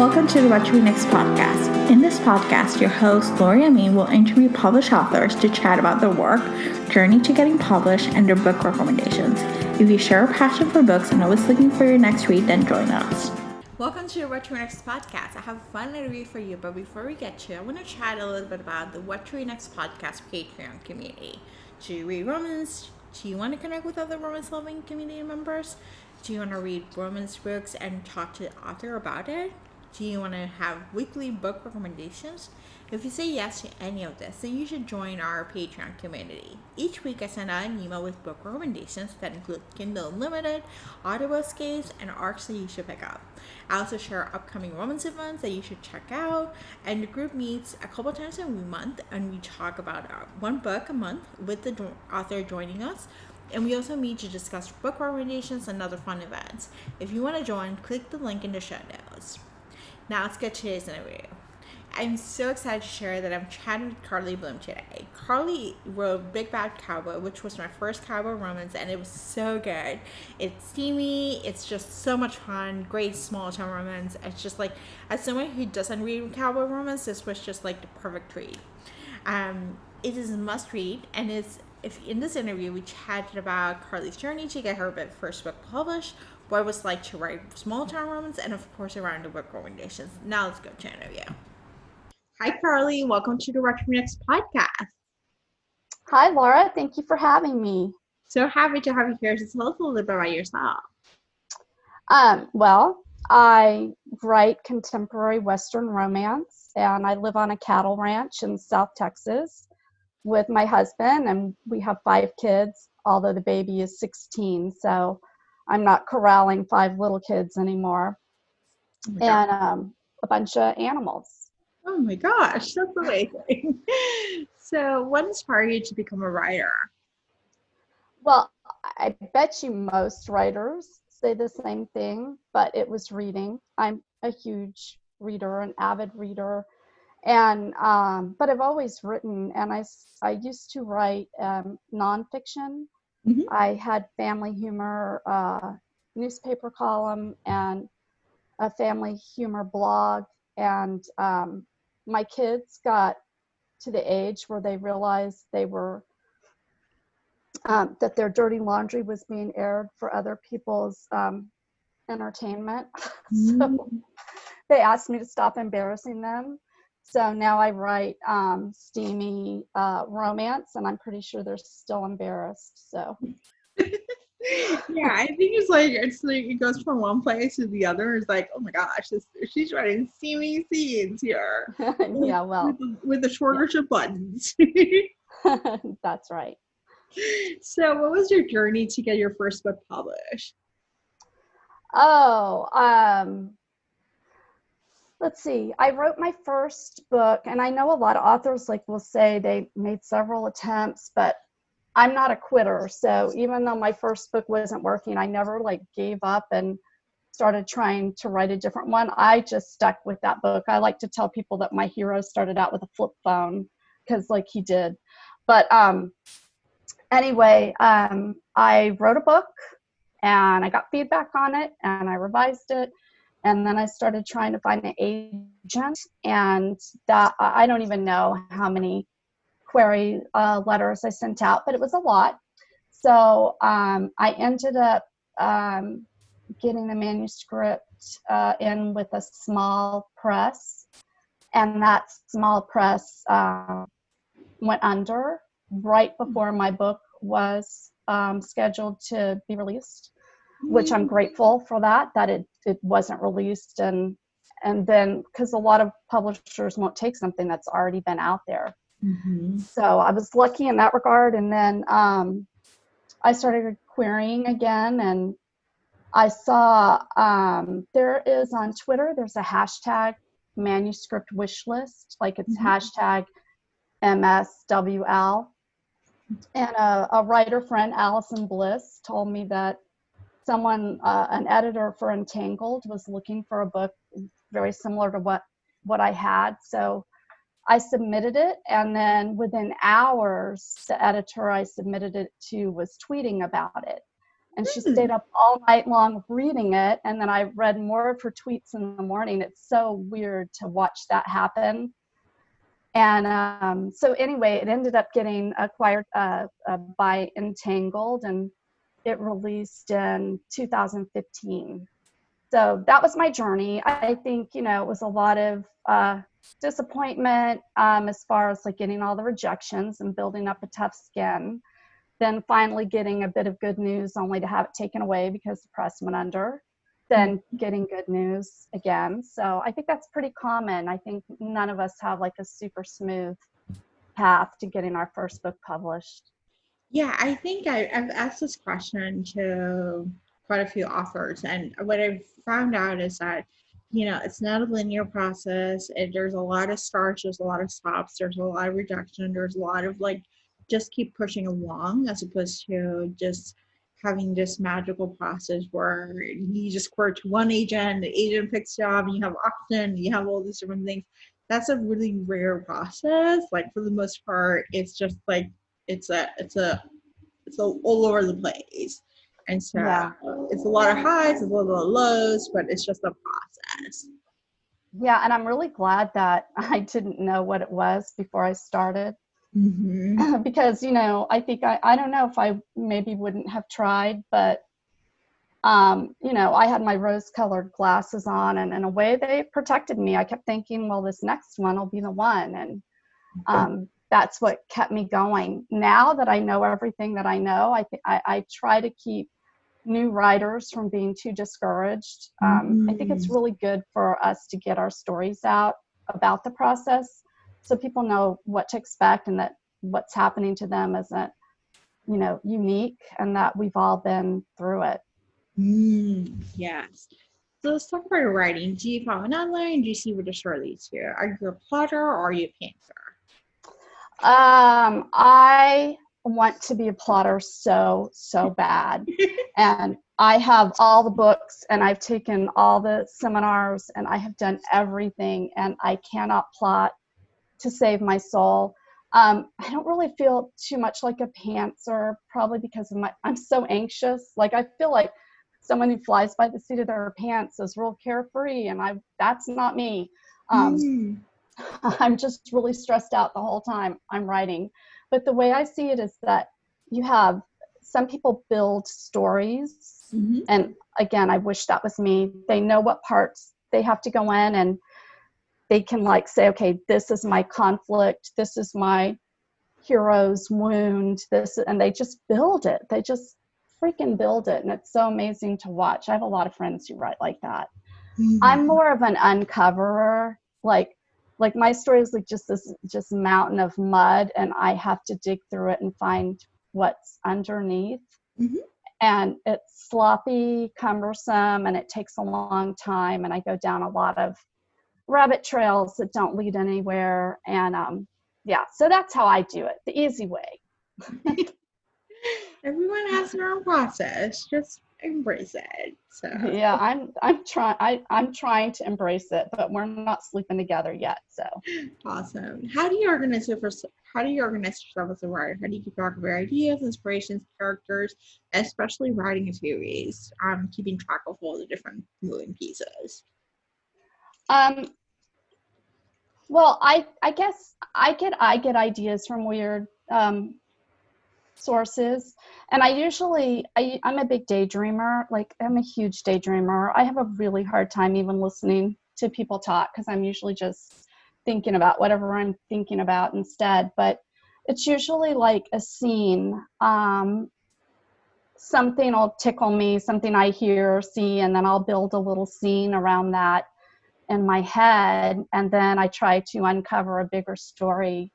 Welcome to the What to Read Next podcast. In this podcast, your host, Lori Amin, will interview published authors to chat about their work, journey to getting published, and their book recommendations. If you share a passion for books and always looking for your next read, then join us. Welcome to the What to Read Next podcast. I have a fun interview for you, but before we get to it, I want to chat a little bit about the What to Read Next podcast Patreon community. Do you read romance? Do you want to connect with other romance-loving community members? Do you want to read romance books and talk to the author about it? Do you want to have weekly book recommendations? If you say yes to any of this, then you should join our Patreon community. Each week I send out an email with book recommendations that include Kindle Unlimited, Audible escapes, and arcs that you should pick up. I also share upcoming romance events that you should check out, and the group meets a couple times a month, and we talk about one book a month with the author joining us. And we also meet to discuss book recommendations and other fun events. If you want to join, click the link in the show notes. Now let's get to today's interview. I'm so excited to share that I'm chatting with Carly Bloom today. Carly wrote Big Bad Cowboy, which was my first cowboy romance, and it was so good. It's steamy, it's just so much fun, great small town romance. It's just like, as someone who doesn't read cowboy romance, this was just like the perfect read. It is a must read, and if in this interview we chatted about Carly's journey to get her first book published, what it was like to write small town romance, and of course around the book recommendations. Now let's go to the interview. Hi Carly, welcome to the What to Read Next podcast. Hi Laura, thank you for having me. So happy to have you here. Just tell us a little bit about yourself. Well, I write contemporary Western romance, and I live on a cattle ranch in South Texas with my husband, and we have 5 kids, although the baby is 16, so I'm not corralling 5 little kids anymore, and a bunch of animals. Oh my gosh, that's amazing. So what inspired you to become a writer? Well, I bet you most writers say the same thing, but it was reading. I'm a huge reader, an avid reader, and but I've always written, and I used to write nonfiction. Mm-hmm. I had family humor newspaper column and a family humor blog, and my kids got to the age where they realized they were that their dirty laundry was being aired for other people's entertainment. So they asked me to stop embarrassing them. So now I write steamy romance, and I'm pretty sure they're still embarrassed. So yeah, I think it's like it goes from one place to the other. It's like, oh my gosh, she's writing steamy scenes here. Yeah, well, with the shorter buttons. That's right. So, what was your journey to get your first book published? Let's see. I wrote my first book, and I know a lot of authors will say they made several attempts, but I'm not a quitter. So even though my first book wasn't working, I never gave up and started trying to write a different one. I just stuck with that book. I like to tell people that my hero started out with a flip phone because he did. But anyway, I wrote a book and I got feedback on it and I revised it. And then I started trying to find an agent, and that I don't even know how many query letters I sent out, but it was a lot. So I ended up getting the manuscript in with a small press, and that small press went under right before my book was scheduled to be released, which I'm grateful for that it wasn't released, and then because a lot of publishers won't take something that's already been out there. Mm-hmm. So I was lucky in that regard, and then I started querying again, and I saw there is on Twitter, there's a hashtag manuscript wish list, it's hashtag MSWL, and a writer friend, Allison Bliss, told me that someone, an editor for Entangled, was looking for a book very similar to what I had. So I submitted it, and then within hours, the editor I submitted it to was tweeting about it. And she stayed up all night long reading it. And then I read more of her tweets in the morning. It's so weird to watch that happen. And so anyway, it ended up getting acquired by Entangled, and it released in 2015. So that was my journey. I think, it was a lot of disappointment as far as like getting all the rejections and building up a tough skin. Then finally getting a bit of good news only to have it taken away because the press went under. Then getting good news again. So I think that's pretty common. I think none of us have like a super smooth path to getting our first book published. Yeah, I think I've asked this question to quite a few authors, and what I've found out is that, it's not a linear process. There's a lot of starts, there's a lot of stops, there's a lot of rejection, there's a lot of like, just keep pushing along, as opposed to just having this magical process where you just quote to one agent, the agent picks you up, and you have auction, you have all these different things. That's a really rare process. Like, for the most part, it's just like, it's all over the place. And so it's a lot of highs, it's a little lows, but it's just a process. Yeah, and I'm really glad that I didn't know what it was before I started. Because, I think I don't know if I maybe wouldn't have tried, but, I had my rose-colored glasses on, and in a way they protected me. I kept thinking, well, this next one will be the one. And that's what kept me going. Now that I know everything that I know, I try to keep new writers from being too discouraged. I think it's really good for us to get our stories out about the process, so people know what to expect, and that what's happening to them isn't, unique, and that we've all been through it. Yes. So let's talk about your writing. Do you follow an outline? Do you see where the story leads you? Are you a plotter or are you a pantser? I want to be a plotter so bad. And I have all the books, and I've taken all the seminars, and I have done everything, and I cannot plot to save my soul. I don't really feel too much like a pantser, probably because I'm so anxious. Like, I feel like someone who flies by the seat of their pants is real carefree, and that's not me. I'm just really stressed out the whole time I'm writing. But the way I see it is that you have some people build stories, and again, I wish that was me. They know what parts they have to go in, and they can like say, okay, this is my conflict, this is my hero's wound, and they just build it. They just freaking build it, and it's so amazing to watch. I have a lot of friends who write like that. I'm more of an uncoverer. Like my story is like just mountain of mud, and I have to dig through it and find what's underneath. And it's sloppy, cumbersome, and it takes a long time, and I go down a lot of rabbit trails that don't lead anywhere. And so that's how I do it, the easy way. Everyone has their own process. Just embrace it. So yeah, I'm trying to embrace it, but we're not sleeping together yet. So awesome. How do you organize yourself as a writer? How do you keep track of your ideas, inspirations, characters, especially writing a series? Keeping track of all the different moving pieces. Well, I guess I get ideas from weird sources, and I'm a big daydreamer. Like, I'm a huge daydreamer. I have a really hard time even listening to people talk, because I'm usually just thinking about whatever I'm thinking about instead. But it's usually like a scene. Something will tickle me, something I hear or see, and then I'll build a little scene around that in my head, and then I try to uncover a bigger story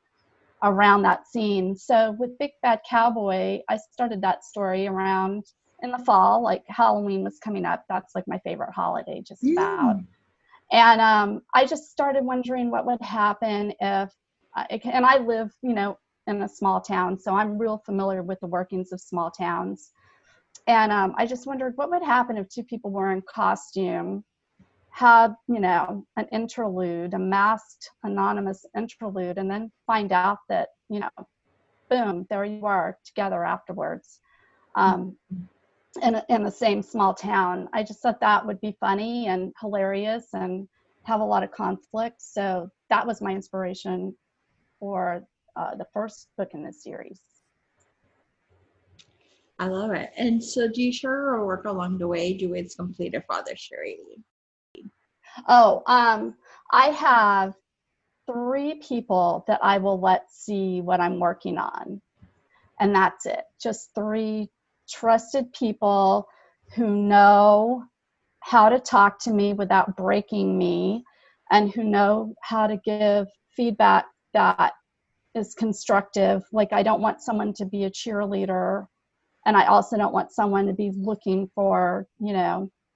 around that scene. So with Big Bad Cowboy, I started that story around in the fall, like Halloween was coming up. That's like my favorite holiday, just about. And I just started wondering what would happen if, and I live, in a small town, so I'm real familiar with the workings of small towns. And I just wondered what would happen if two people were in costume, had, an interlude, a masked anonymous interlude, and then find out that, boom, there you are together afterwards. in the same small town. I just thought that would be funny and hilarious and have a lot of conflict. So that was my inspiration for the first book in this series. I love it. And so do you share your work along the way? Do it's completed for other series? Oh, I have 3 people that I will let see what I'm working on. And that's it. Just 3 trusted people who know how to talk to me without breaking me, and who know how to give feedback that is constructive. Like, I don't want someone to be a cheerleader, and I also don't want someone to be looking for,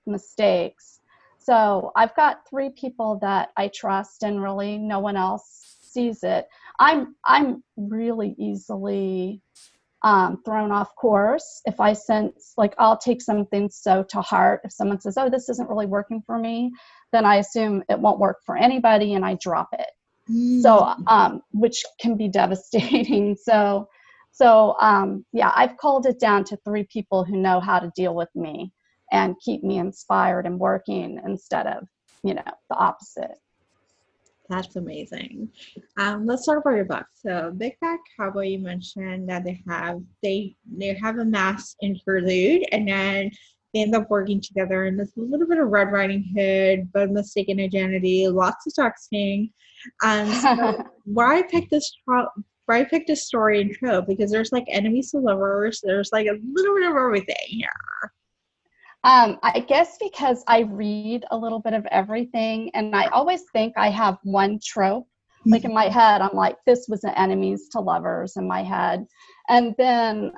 mistakes. So I've got 3 people that I trust, and really no one else sees it. I'm really easily thrown off course if I sense, like, I'll take something so to heart. If someone says, oh, this isn't really working for me, then I assume it won't work for anybody and I drop it. So, which can be devastating. So, yeah, I've culled it down to 3 people who know how to deal with me and keep me inspired and working instead of, the opposite. That's amazing. Let's talk about your book. So, Big Bad Cowboy, you mentioned that they have a mass interlude, and then they end up working together. And there's a little bit of Red Riding Hood, but mistaken identity, lots of texting. So why I picked this story and trope, because there's like enemies to lovers. There's like a little bit of everything here. I guess because I read a little bit of everything, and I always think I have one trope. Like in my head, I'm like, this was an enemies to lovers in my head. And then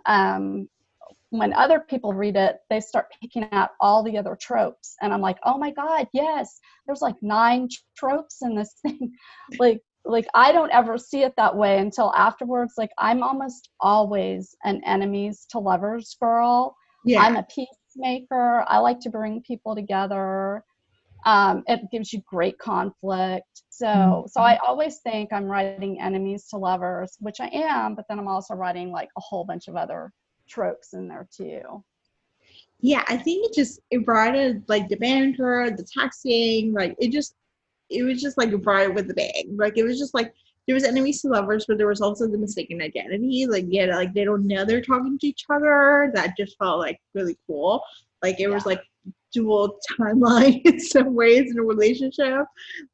when other people read it, they start picking out all the other tropes. And I'm like, oh my God, yes, there's like 9 tropes in this thing. like I don't ever see it that way until afterwards. Like, I'm almost always an enemies to lovers girl. Yeah. I'm a peacemaker. I like to bring people together. It gives you great conflict. So I always think I'm writing enemies to lovers, which I am, but then I'm also writing like a whole bunch of other tropes in there too. Yeah, I think it brought it, like the banter, the texting, like it was just like it brought it with the bang. Like it was just like there was enemies to lovers, but there was also the mistaken identity. Like, yeah, like they don't know they're talking to each other. That just felt like really cool. Like it was like dual timeline in some ways in a relationship.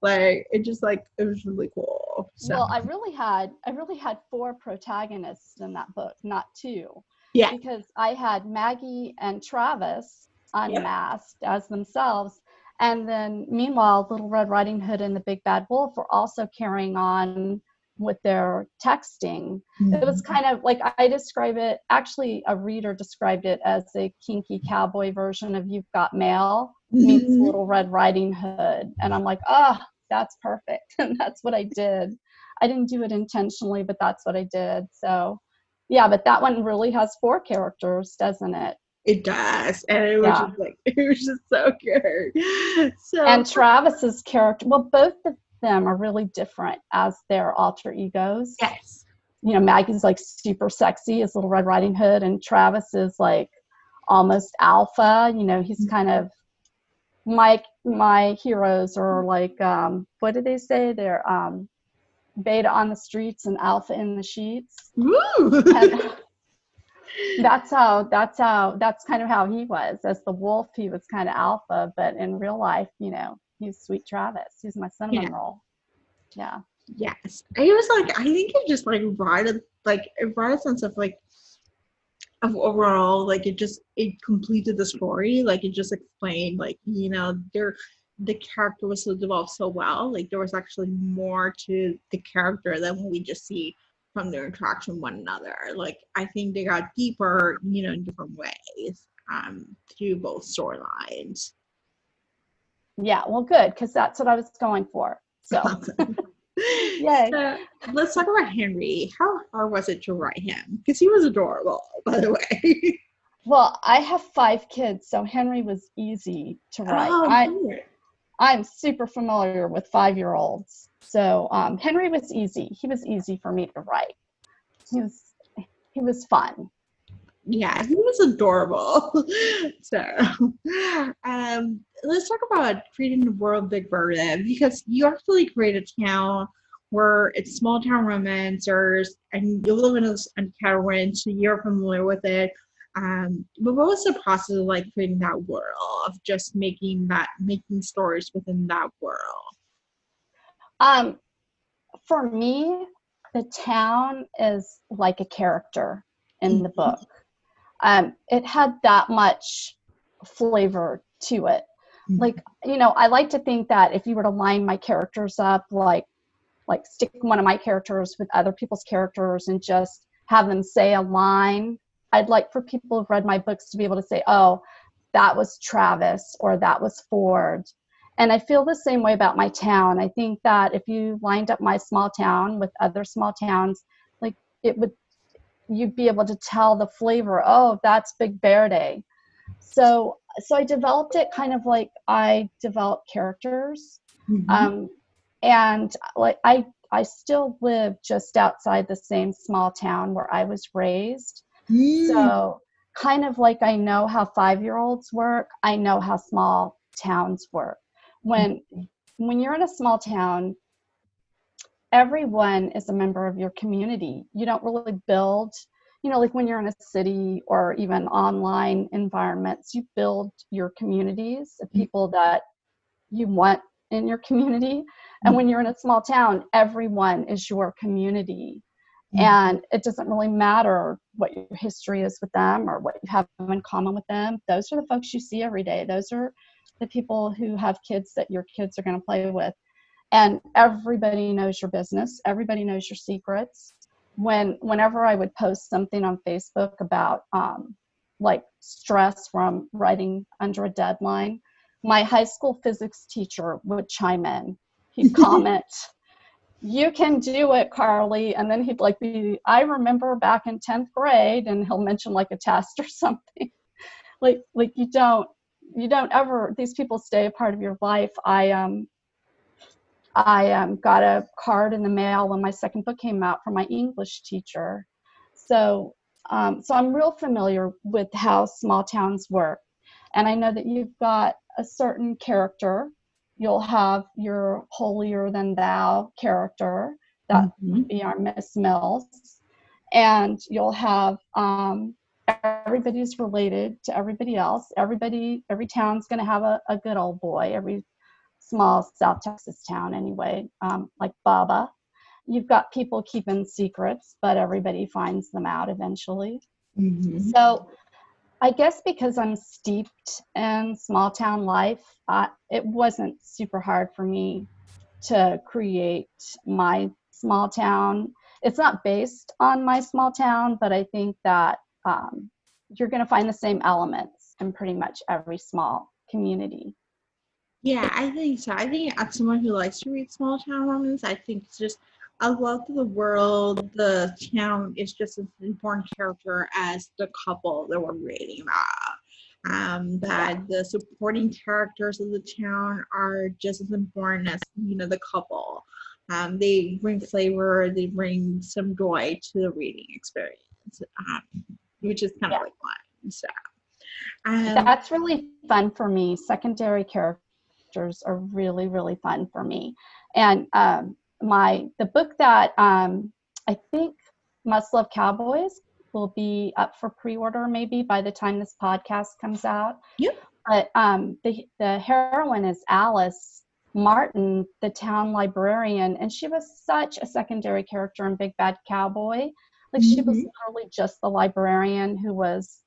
Like it was really cool. So. Well, I really had 4 protagonists in that book, not 2. Yeah. Because I had Maggie and Travis unmasked as themselves. And then meanwhile, Little Red Riding Hood and the Big Bad Wolf were also carrying on with their texting. It was kind of like, I describe it, actually a reader described it as a kinky cowboy version of You've Got Mail meets Little Red Riding Hood. And I'm like, that's perfect. And that's what I did. I didn't do it intentionally, but that's what I did. So yeah, but that one really has 4 characters, doesn't it? It does. And it was just like, it was just so good. And Travis's character, well, both of them are really different as their alter egos. Yes. Maggie's like super sexy as Little Red Riding Hood, and Travis is like almost alpha. He's kind of my heroes are like, what do they say? They're beta on the streets and alpha in the sheets. And that's kind of how he was. As the wolf, he was kind of alpha, but in real life, he's sweet Travis. He's my cinnamon roll. Yeah. Yes. It was like, I think it just like brought a sense of like, of overall, like it completed the story. Like it just explained, like, the character was so developed so well. Like there was actually more to the character than what we just see from their interaction with one another. Like I think they got deeper, in different ways through both storylines. Yeah, well, good, because that's what I was going for. So yay. So let's talk about Henry. How hard was it to write him? Because he was adorable, by the way. Well, I have 5 kids, so Henry was easy to write. I'm super familiar with 5-year-olds. So Henry was easy. He was easy for me to write. He was fun. Yeah, he was adorable. So, let's talk about creating the world Big Bird in, because you actually create a town where it's small town romancers, and you live in a town, so you're familiar with it. But what was the process of like creating that world of just making stories within that world? Um, for me, the town is like a character in the Mhm. book. It had that much flavor to it. Like, I like to think that if you were to line my characters up, like stick one of my characters with other people's characters and just have them say a line, I'd like for people who've read my books to be able to say, oh, that was Travis or that was Ford. And I feel the same way about my town. I think that if you lined up my small town with other small towns, like it would, you'd be able to tell the flavor. Oh, that's Big Bear Day. So I developed it kind of like I develop characters. Mhm. Um, and like I still live just outside the same small town where I was raised. Mhm. So kind of like I know how 5-year-olds work, I know how small towns work. When when you're in a small town, everyone is a member of your community. You don't really build, like when you're in a city or even online environments, you build your communities of people that you want in your community. And when you're in a small town, everyone is your community. And it doesn't really matter what your history is with them or what you have in common with them. Those are the folks you see every day. Those are the people who have kids that your kids are going to play with. And everybody knows your business. Everybody knows your secrets. Whenever I would post something on Facebook about like stress from writing under a deadline, my high school physics teacher would chime in. He'd comment, "You can do it, Carly." And then he'd like be, "I remember back in 10th grade," and he'll mention like a test or something. Like you don't ever, these people stay a part of your life. I got a card in the mail when my second book came out from my English teacher. So I'm real familiar with how small towns work. And I know that you've got a certain character. You'll have your holier than thou character. That would Mhm. be our Miss Mills. And you'll have everybody's related to everybody else. Every town's going to have a good old boy. Every small South Texas town anyway, like Baba. You've got people keeping secrets, but everybody finds them out eventually. Mhm. So I guess because I'm steeped in small town life, it wasn't super hard for me to create my small town. It's not based on my small town, but I think that you're going to find the same elements in pretty much every small community. Yeah, I think so. I think as someone who likes to read small town romans, I think it's just I love the world. The town is just as important character as the couple that we're reading about. Yeah. That the supporting characters of the town are just as important as the couple. They bring flavor. They bring some joy to the reading experience, which is kind of Yeah. like fun. So, um, That's really fun for me. Secondary characters are really, really fun for me. And the book that I think Must Love Cowboys will be up for pre-order maybe by the time this podcast comes out. yep. But the heroine is Alice Martin, the town librarian, and she was such a secondary character in Big Bad Cowboy. Like she was Mhm. literally just the librarian who was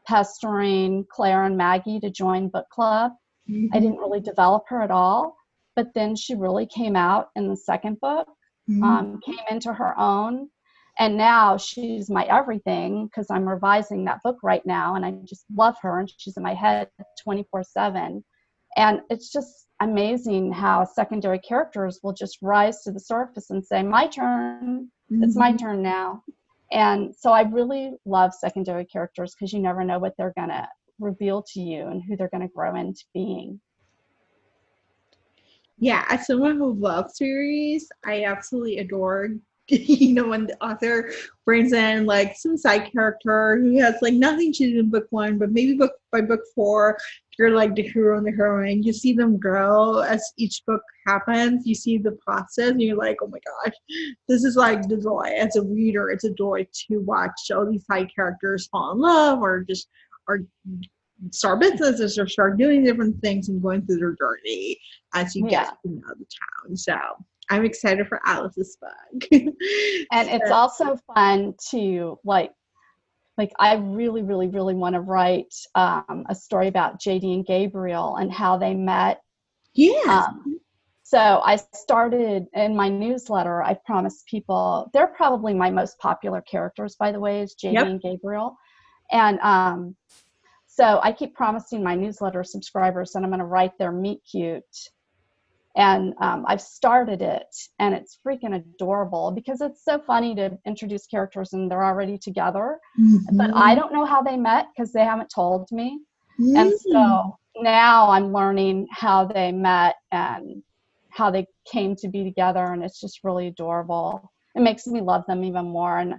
pestering Claire and Maggie to join book club. I Mhm. didn't really develop her at all, but then she really came out in the second book, Mhm. came into her own, and now she's my everything because I'm revising that book right now, and I just love her, and she's in my head 24/7. And it's just amazing how secondary characters will just rise to the surface and say, "My turn. It's my Mhm. turn now." And so I really love secondary characters because you never know what they're going to reveal to you and who they're going to grow into being. Yeah, as someone who loves series, I absolutely adore when the author brings in like some side character who has like nothing to do in book one, but maybe by book four, you're like the hero and the heroine. You see them grow as each book happens. You see the process, and you're like, oh my gosh, this is like the joy. As a reader, it's a joy to watch all these side characters fall in love or just or start businesses or start doing different things and going through their journey as you get to know the town. So I'm excited for Alice's book. And it's also fun to like I really, really, really want to write a story about JD and Gabriel and how they met. Yeah. So I started in my newsletter, I promised people, they're probably my most popular characters, by the way, is JD and Gabriel. And so I keep promising my newsletter subscribers that I'm going to write their meet cute. And I've started it, and it's freaking adorable because it's so funny to introduce characters and they're already together. Mm-hmm. But I don't know how they met because they haven't told me. Mm-hmm. And so now I'm learning how they met and how they came to be together, and it's just really adorable. It makes me love them even more. And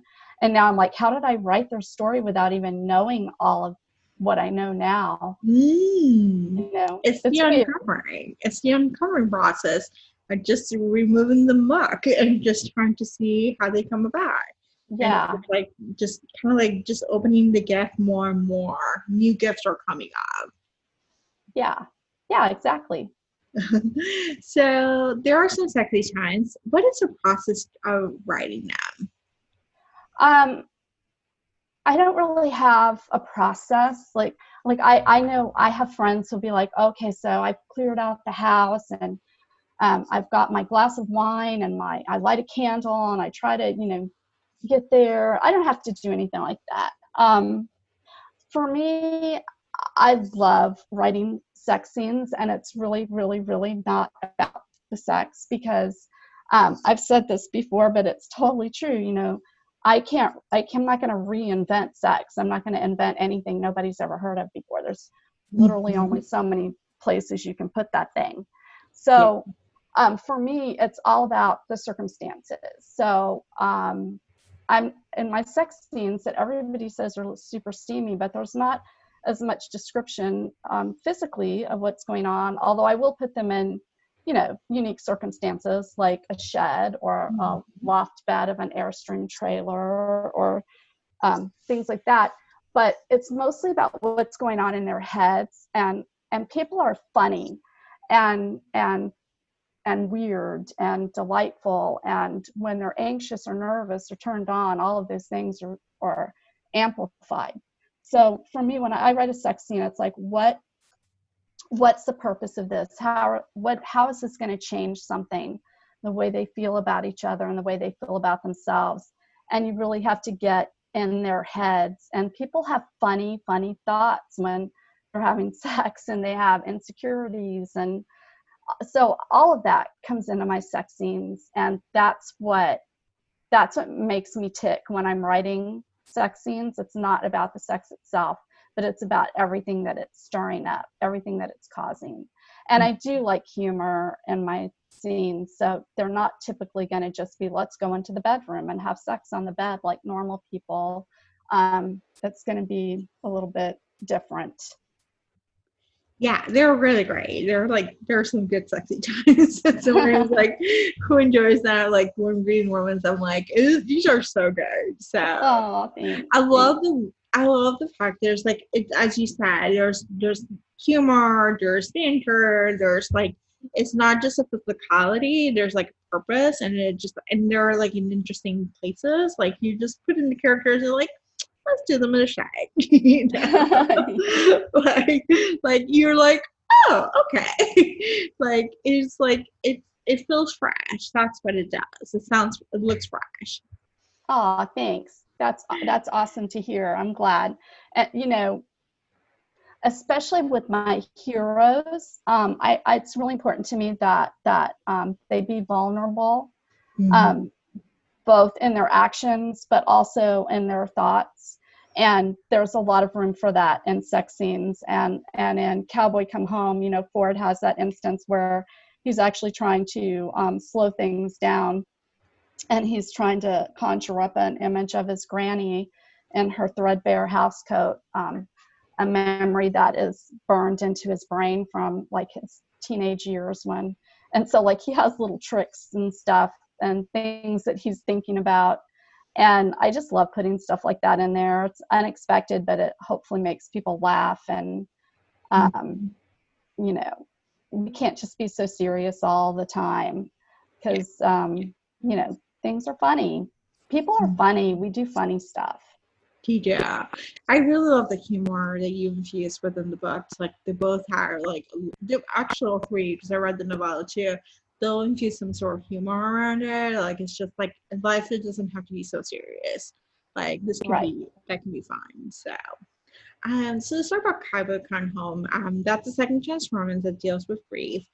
now I'm like, how did I write their story without even knowing all of what I know now? You know, it's the uncovering. It's the uncovering process of just removing the muck and just trying to see how they come about. Yeah. And like just kind of like just opening the gift more and more. New gifts are coming up. Yeah. Yeah, exactly. So there are some sexy times. What is the process of writing them? I don't really have a process. Like I know I have friends who'll be like, okay, so I've cleared out the house and I've got my glass of wine and I light a candle and I try to, get there. I don't have to do anything like that. For me, I love writing sex scenes, and it's really, really, really not about the sex because I've said this before, but it's totally true. I'm not going to reinvent sex. I'm not going to invent anything nobody's ever heard of before. There's literally only so many places you can put that thing. So for me, it's all about the circumstances. So I'm in my sex scenes that everybody says are super steamy, but there's not as much description physically of what's going on, although I will put them in unique circumstances like a shed or a loft bed of an Airstream trailer or things like that. But it's mostly about what's going on in their heads, and people are funny and weird and delightful. And when they're anxious or nervous or turned on, all of those things are amplified. So for me, when I write a sex scene, it's like, what's the purpose of this? How is this going to change something, the way they feel about each other and the way they feel about themselves? And you really have to get in their heads. And people have funny thoughts when they're having sex, and they have insecurities. And so all of that comes into my sex scenes. And that's what makes me tick when I'm writing sex scenes. It's not about the sex itself, but it's about everything that it's stirring up, everything that it's causing. And I do like humor in my scenes. So they're not typically going to just be, let's go into the bedroom and have sex on the bed like normal people. It's going to be a little bit different. Yeah, they're really great. There are some good sexy times. Someone like, who enjoys that? Like when reading romance, I'm like, these are so good. So thanks. I love the fact there's like, it's, as you said, there's humor, there's banter, there's like, it's not just a physicality, there's like purpose, and they're like in interesting places. Like you just put in the characters and like, let's do them in a shag. like you're like, oh, okay. Like it's like it feels fresh. That's what it does. It looks fresh. Oh, thanks. That's awesome to hear. I'm glad. Especially with my heroes, it's really important to me that they be vulnerable, both in their actions, but also in their thoughts. And there's a lot of room for that in sex scenes. And in Cowboy Come Home, Ford has that instance where he's actually trying to slow things down and he's trying to conjure up an image of his granny in her threadbare housecoat, a memory that is burned into his brain from like his teenage years and so like he has little tricks and stuff and things that he's thinking about. And I just love putting stuff like that in there. It's unexpected, but it hopefully makes people laugh. And, you know, we can't just be so serious all the time because, you know, things are funny. People are funny. We do funny stuff. Yeah, I really love the humor that you infused within the books. Like they both have like the actual three, because I read the novella too. They'll infuse some sort of humor around it. Like it's just like life, it doesn't have to be so serious. Like this can Right. be that can be fun. So let's talk about Cowboy Come Home. That's the second chance romance that deals with grief.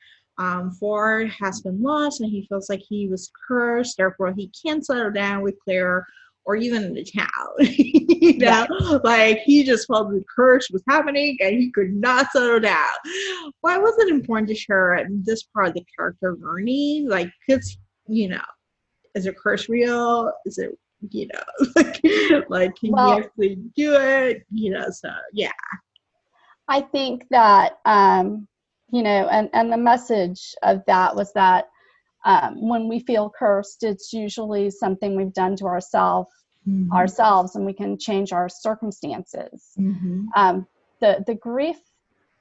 Ford has been lost and he feels like he was cursed, therefore he can't settle down with Claire or even in the town. You know, like he just felt the curse was happening and he could not settle down. Why was it important to share this part of the character Ernie? Like, because, you know, is a curse real? Is it, you know, like can you actually do it? You know, so yeah. I think that, you know, and the message of that was that when we feel cursed, it's usually something we've done to ourselves, and we can change our circumstances. The grief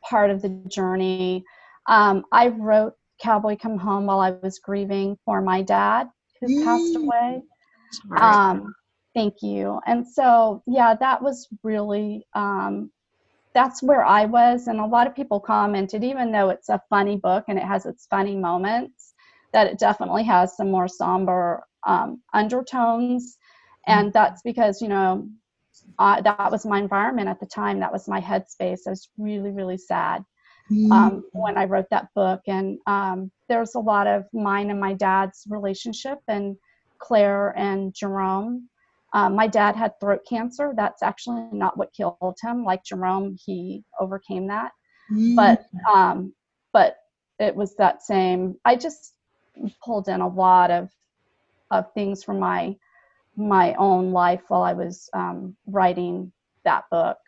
part of the journey, I wrote Cowboy Come Home while I was grieving for my dad who passed away. Thank you. And so, yeah, that was really, that's where I was. And a lot of people commented, even though it's a funny book and it has its funny moments, that it definitely has some more somber undertones. And that's because, you know, that was my environment at the time. That was my headspace. I was really, really sad when I wrote that book. And there's a lot of mine and my dad's relationship and Claire and Jerome. My dad had throat cancer. That's actually not what killed him. Like Jerome, he overcame that. But it was that same. I just pulled in a lot of things from my own life while I was writing that book.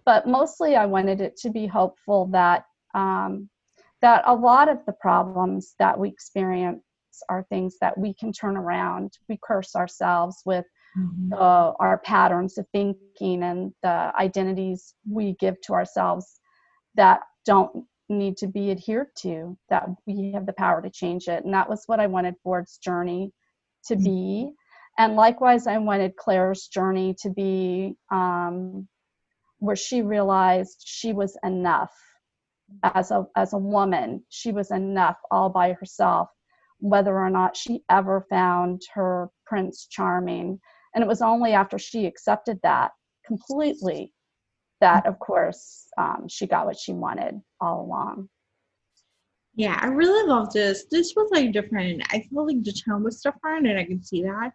But mostly, I wanted it to be hopeful that that a lot of the problems that we experience are things that we can turn around. We curse ourselves with our patterns of thinking and the identities we give to ourselves that don't need to be adhered to, that we have the power to change it. And that was what I wanted Ford's journey to be. And likewise, I wanted Claire's journey to be where she realized she was enough as a woman. She was enough all by herself, whether or not she ever found her Prince Charming. And it was only after she accepted that completely that, of course, she got what she wanted all along. Yeah, I really love this. This was like different. I feel like the tone was different, and I can see that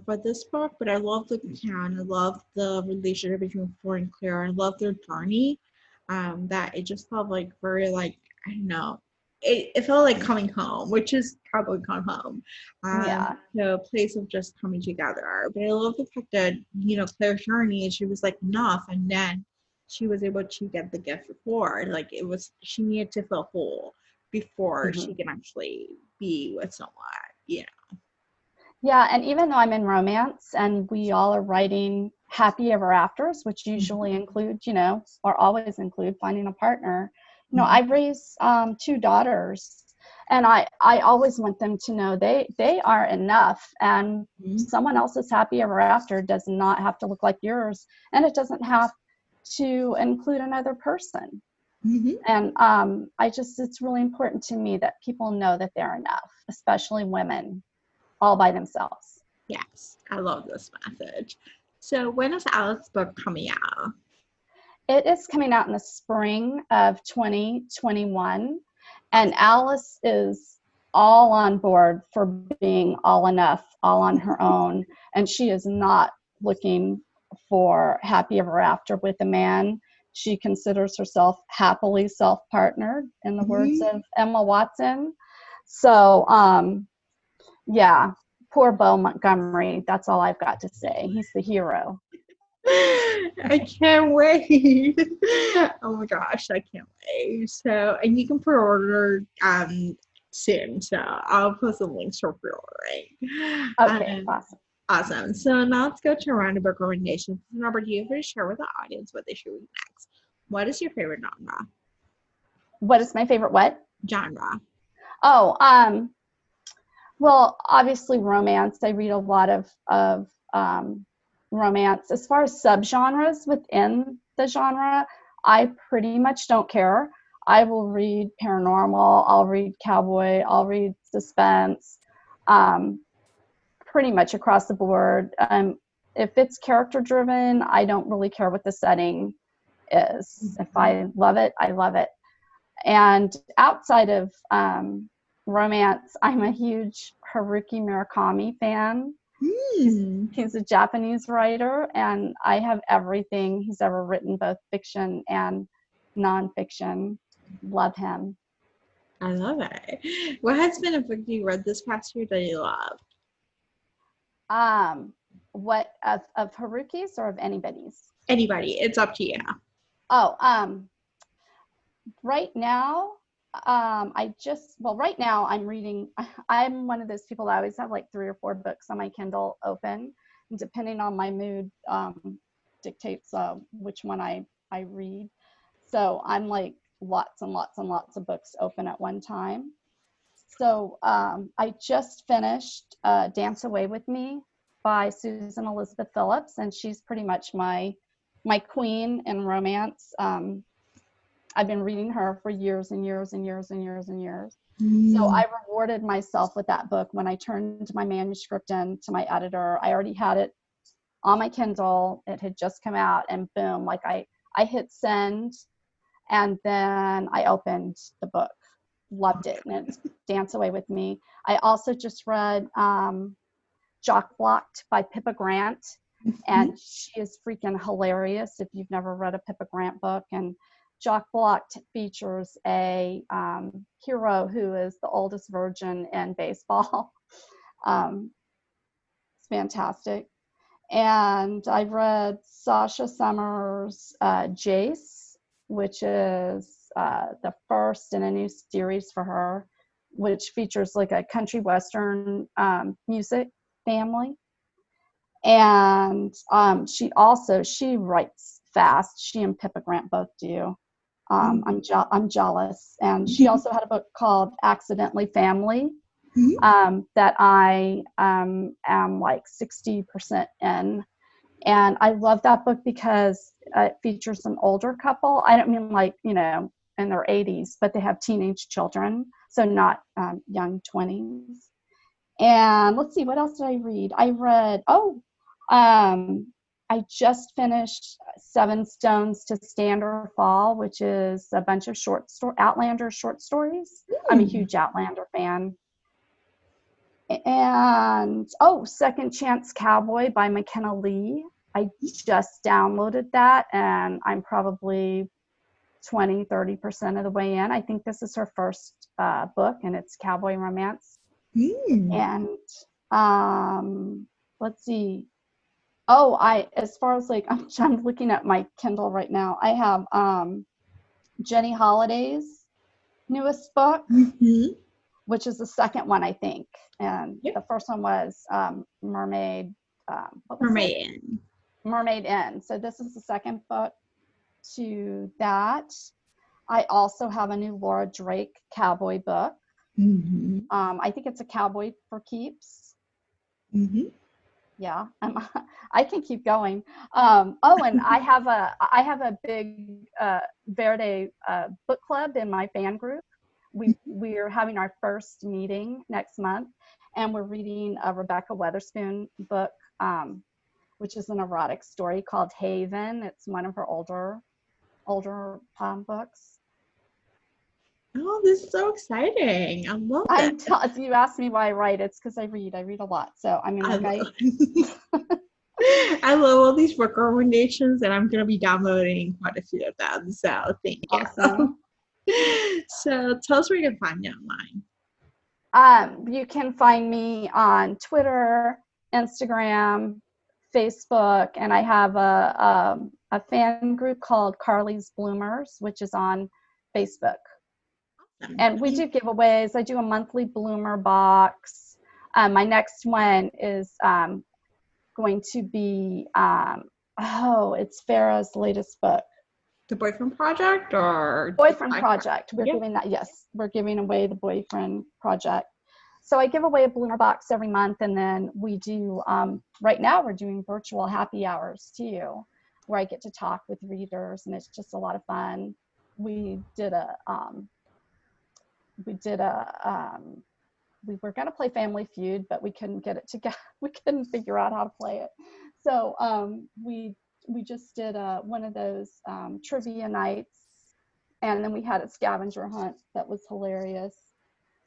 for this book. But I love the town. I love the relationship between Ford and Claire. I love their journey. That it just felt like very like I don't know. It felt like coming home, which is Cowboy Come Home. The place of just coming together. But I love the fact that, you know, Claire's journey, she was like enough, and then she was able to get the gift before. Like it was, she needed to feel whole before she can actually be with someone, you know. Yeah, and even though I'm in romance and we all are writing happy ever afters, which usually include, you know, or always include finding a partner, you know, I raise 2 daughters, and I always want them to know they are enough, and someone else's happy ever after does not have to look like yours, and it doesn't have to include another person. And it's really important to me that people know that they're enough, especially women, all by themselves. Yes, I love this message. So when is Alex's book coming out? It is coming out in the spring of 2021, and Alice is all on board for being all enough, all on her own, and she is not looking for happy ever after with a man. She considers herself happily self-partnered, in the words of Emma Watson. So, yeah, poor Bo Montgomery. That's all I've got to say. He's the hero. I can't wait. Oh my gosh, I can't wait. So, and you can pre-order soon. So I'll post some links for pre-ordering. Okay, awesome. Awesome. So now let's go to a round of book recommendations. Robert, do you ever share with the audience what they should read next? What is your favorite genre? What is my favorite what? Genre. Oh, well, obviously romance. I read a lot of romance. As far as subgenres within the genre, I pretty much don't care. I will read paranormal, I'll read cowboy, I'll read suspense, pretty much across the board. If it's character driven, I don't really care what the setting is. If I love it, I love it. And outside of romance, I'm a huge Haruki Murakami fan. He's a Japanese writer, and I have everything he's ever written, both fiction and nonfiction. Love him. I love it. What has been a book you read this past year that you loved? What of Haruki's or of anybody's? Anybody. It's up to you. Oh, right now, right now I'm reading, I'm one of those people that always have like 3 or 4 books on my Kindle open, and depending on my mood, dictates which one I read. So I'm like lots and lots and lots of books open at one time. So I just finished Dance Away With Me by Susan Elizabeth Phillips, and she's pretty much my queen in romance. I've been reading her for years and years and years and years and years. So I rewarded myself with that book when I turned my manuscript in to my editor. I already had it on my Kindle. It had just come out, and boom, like I hit send, and then I opened the book. Loved it. And it's Dance Away With Me. I also just read Jock Blocked by Pippa Grant, and she is freaking hilarious if you've never read a Pippa Grant book. And Jock Blocked features a hero who is the oldest virgin in baseball. It's fantastic. And I've read Sasha Summers' Jace, which is the first in a new series for her, which features like a country western music family. And she writes fast. She and Pippa Grant both do. I'm jealous. And she also had a book called Accidentally Family that I am like 60% in. And I love that book because it features an older couple. I don't mean like, in their 80s, but they have teenage children, so not young 20s. And let's see, what else did I read? I just finished Seven Stones to Stand or Fall, which is a bunch of Outlander short stories. I'm a huge Outlander fan. And Second Chance Cowboy by McKenna Lee. I just downloaded that, and I'm probably 20-30% of the way in. I think this is her first book, and it's cowboy romance. And let's see. As far as like, I'm looking at my Kindle right now. I have Jenny Holiday's newest book, which is the second one, I think. And the first one was Mermaid Inn. So this is the second book to that. I also have a new Laura Drake cowboy book. I think it's a cowboy for keeps. Yeah, I can keep going. And I have a big Verde book club in my fan group. We're having our first meeting next month, and we're reading a Rebecca Weatherspoon book, which is an erotic story called Haven. It's one of her older books. Oh, this is so exciting. I love it. If you ask me why I write, it's because I read a lot. So I love all these book recommendations, and I'm going to be downloading quite a few of them. So thank you. Awesome. So tell us where you can find you online. You can find me on Twitter, Instagram, Facebook, and I have a fan group called Carly's Bloomers, which is on Facebook. And we do giveaways. I do a monthly bloomer box. My next one is going to be, it's Farrah's latest book. The Boyfriend Project or? Boyfriend Project. We're giving that, yes. We're giving away the Boyfriend Project. So I give away a bloomer box every month, and then we do, right now we're doing virtual happy hours too, where I get to talk with readers, and it's just a lot of fun. We were going to play Family Feud, but we couldn't get it together. We couldn't figure out how to play it. So we just did one of those trivia nights, and then we had a scavenger hunt that was hilarious.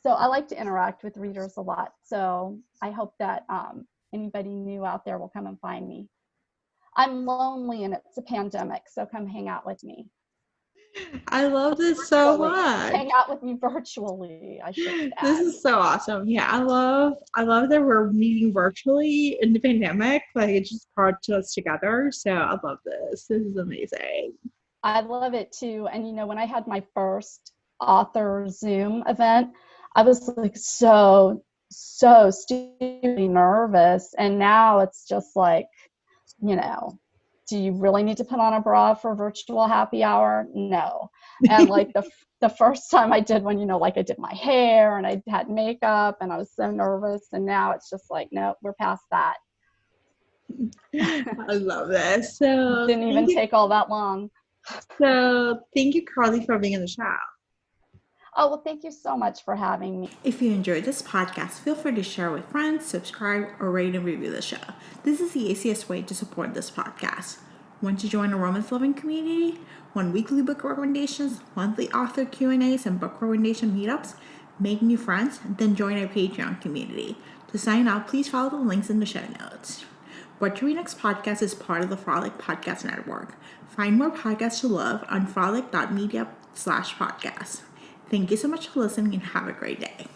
So I like to interact with readers a lot. So I hope that anybody new out there will come and find me. I'm lonely and it's a pandemic, so come hang out with me. I love this so much. Hang out with me virtually, I should add. This is so awesome. Yeah, I love that we're meeting virtually in the pandemic. Like, it just brought us together. So I love this. This is amazing. I love it too. And you know, when I had my first author Zoom event, I was like so stupidly nervous. And now it's just like, you know, do you really need to put on a bra for virtual happy hour? No. And like the first time I did one, you know, like I did my hair and I had makeup and I was so nervous. And now it's just like, nope, we're past that. I love this. So didn't even take all that long. So thank you, Carly, for being in the show. Oh, well, thank you so much for having me. If you enjoyed this podcast, feel free to share with friends, subscribe, or rate and review the show. This is the easiest way to support this podcast. Want to join a romance-loving community? Want weekly book recommendations, monthly author Q&As, and book recommendation meetups? Make new friends? Then join our Patreon community. To sign up, please follow the links in the show notes. What to Read Next podcast is part of the Frolic Podcast Network. Find more podcasts to love on frolic.media/podcast. Thank you so much for listening and have a great day.